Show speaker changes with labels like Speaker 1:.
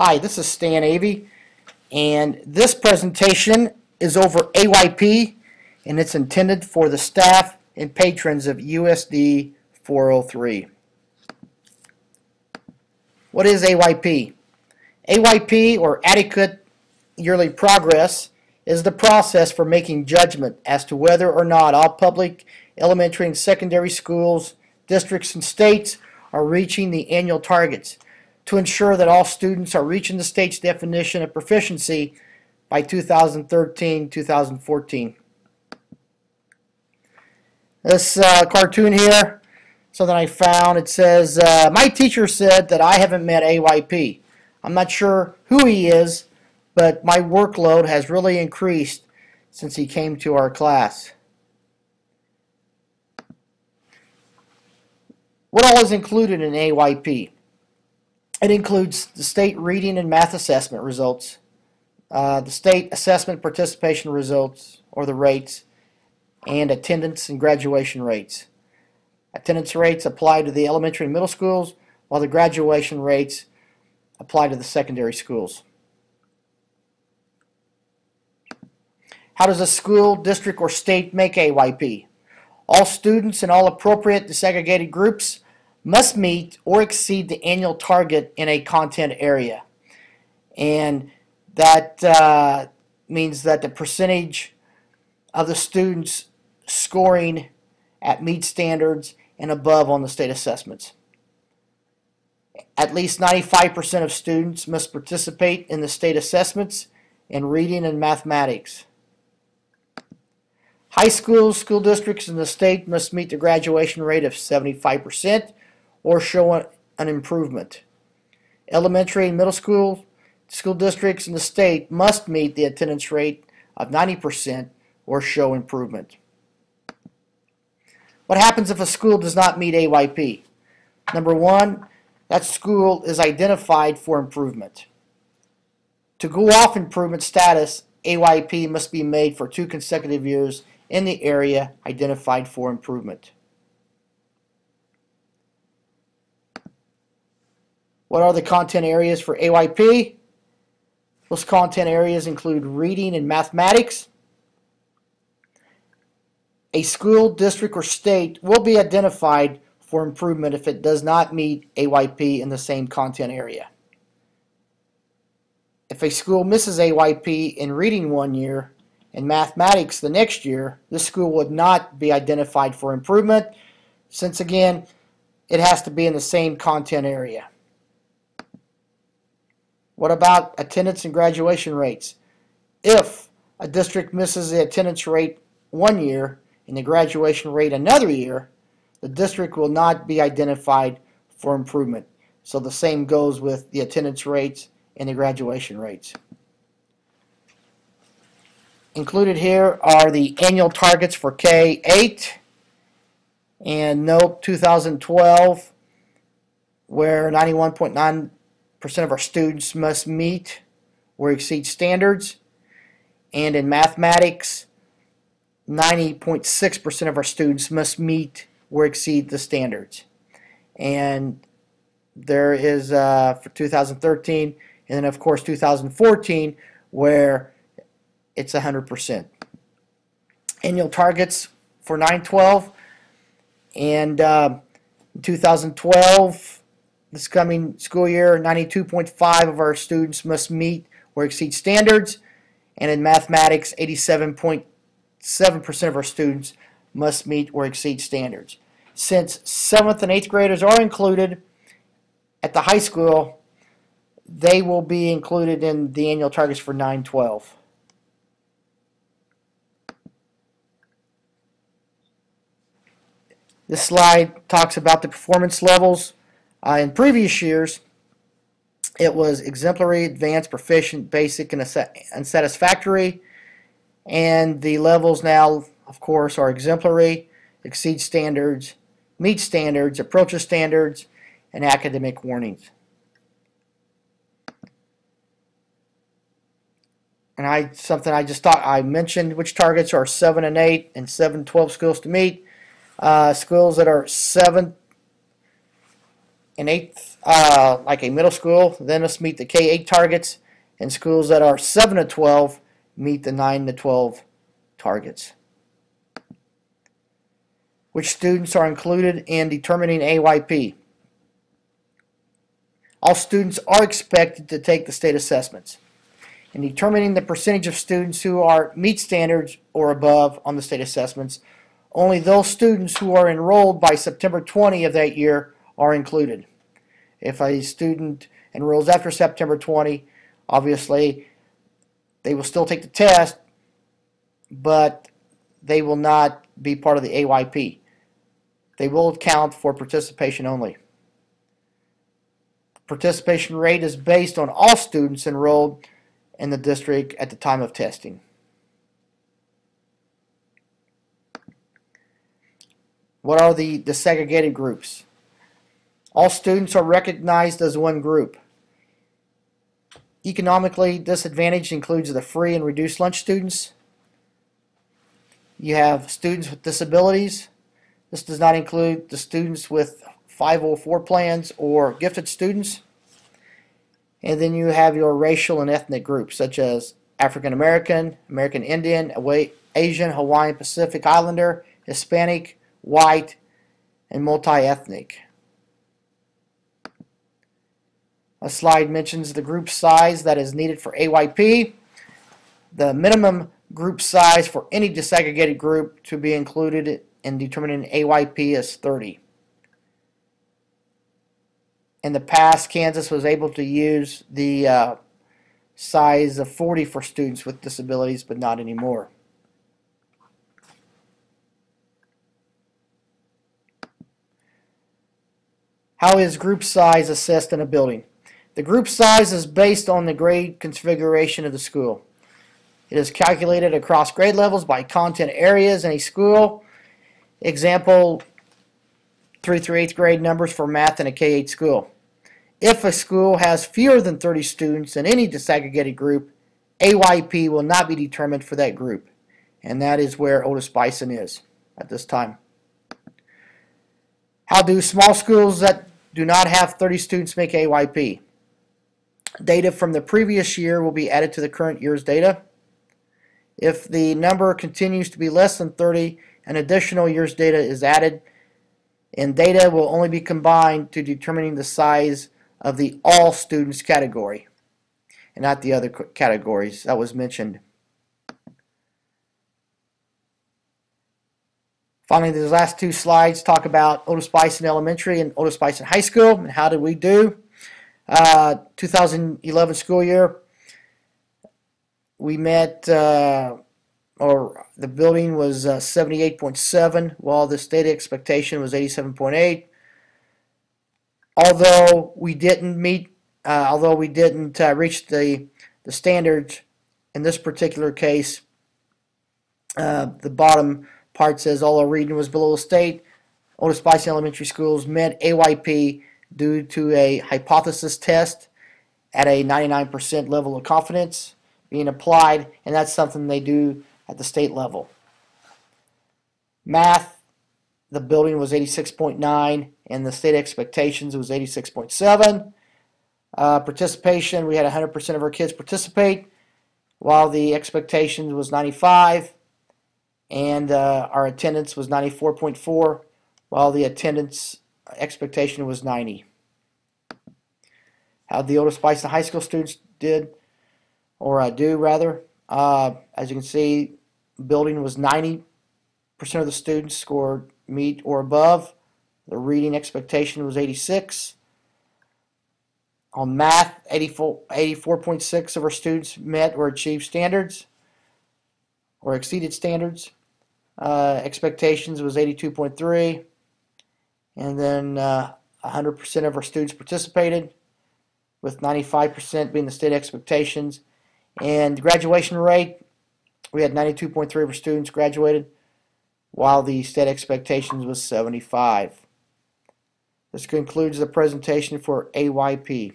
Speaker 1: Hi, this is Stan Avey, and this presentation is over AYP, and it's intended for the staff and patrons of USD 403. What is AYP? AYP, or Adequate Yearly Progress, is the process for making judgment as to whether or not all public elementary and secondary schools, districts, and states are reaching the annual targets, to ensure that all students are reaching the state's definition of proficiency by 2013-2014. This cartoon here, something I found, it says, my teacher said that I haven't met AYP. I'm not sure who he is, but my workload has really increased since he came to our class. What all is included in AYP? It includes the state reading and math assessment results, the state assessment participation results, or the rates, and attendance and graduation rates. Attendance rates apply to the elementary and middle schools, while the graduation rates apply to the secondary schools. How does a school, district, or state make AYP? All students in all appropriate desegregated groups must meet or exceed the annual target in a content area. And that means that the percentage of the students scoring at meet standards and above on the state assessments. At least 95% of students must participate in the state assessments in reading and mathematics. High schools, school districts in the state must meet the graduation rate of 75% or show an improvement. Elementary and middle school districts in the state must meet the attendance rate of 90% or show improvement. What happens if a school does not meet AYP? Number one, that school is identified for improvement. To go off improvement status, AYP must be made for 2 consecutive years in the area identified for improvement. What are the content areas for AYP? Those content areas include reading and mathematics. A school, district, or state will be identified for improvement if it does not meet AYP in the same content area. If a school misses AYP in reading one year and mathematics the next year, this school would not be identified for improvement, since again, it has to be in the same content area. What about attendance and graduation rates? If a district misses the attendance rate one year and the graduation rate another year, the district will not be identified for improvement. So the same goes with the attendance rates and the graduation rates. Included here are the annual targets for K-8 and note 2012, where 91.9% of our students must meet or exceed standards, and in mathematics 90.6% of our students must meet or exceed the standards. And there is for 2013, and then of course 2014, where it's 100%. Annual targets for 912, and 2012, this coming school year, 92.5% of our students must meet or exceed standards, and in mathematics 87.7% of our students must meet or exceed standards. Since 7th and 8th graders are included at the high school, they will be included in the annual targets for 912. This slide talks about the performance levels. In previous years, it was exemplary, advanced, proficient, basic, and unsatisfactory. And the levels now, of course, are exemplary, exceed standards, meet standards, approaches standards, and academic warnings. And I mentioned which targets are 7 and 8 and 7, 12 schools to meet. Schools that are 7 and 8th, like a middle school, then must meet the K-8 targets, and schools that are 7 to 12 meet the 9 to 12 targets. Which students are included in determining AYP? All students are expected to take the state assessments. In determining the percentage of students who are meet standards or above on the state assessments, only those students who are enrolled by September 20 of that year are included. If a student enrolls after September 20, obviously they will still take the test, but they will not be part of the AYP. They will count for participation only. Participation rate is based on all students enrolled in the district at the time of testing. What are the desegregated groups? All students are recognized as one group. Economically disadvantaged includes the free and reduced lunch students. You have students with disabilities. This does not include the students with 504 plans or gifted students. And then you have your racial and ethnic groups such as African American, American Indian, Asian, Hawaiian, Pacific Islander, Hispanic, white, and multi-ethnic. A slide mentions the group size that is needed for AYP. The minimum group size for any desegregated group to be included in determining AYP is 30. In the past, Kansas was able to use the size of 40 for students with disabilities, but not anymore. How is group size assessed in a building? The group size is based on the grade configuration of the school. It is calculated across grade levels by content areas in a school. Example, 3 through 8th grade numbers for math in a K-8 school. If a school has fewer than 30 students in any disaggregated group, AYP will not be determined for that group. And that is where Otis Bison is at this time. How do small schools that do not have 30 students make AYP? Data from the previous year will be added to the current year's data. If the number continues to be less than 30, an additional year's data is added, and data will only be combined to determining the size of the all students category and not the other categories that was mentioned. Finally, these last two slides talk about Otis Bison Elementary and Otis Bison High School and how did we do. 2011 school year, we met, or the building was 78.7, while the state expectation was 87.8. Although we didn't reach the standards in this particular case, the bottom part says all our reading was below the state. Otis Bison Elementary Schools met AYP due to a hypothesis test at a 99% level of confidence being applied, and that's something they do at the state level. Math, the building was 86.9, and the state expectations was 86.7. Participation, we had 100% of our kids participate, while the expectations was 95, and our attendance was 94.4, while the attendance expectation was 90. How the Otis Bison High School students did, or do rather, as you can see, building was 90% of the students scored meet or above. The reading expectation was 86. On math, 84.6 of our students met or achieved standards or exceeded standards. Expectations was 82.3. And then 100% of our students participated, with 95% being the state expectations. And graduation rate, we had 92.3 of our students graduated, while the state expectations was 75. This concludes the presentation for AYP.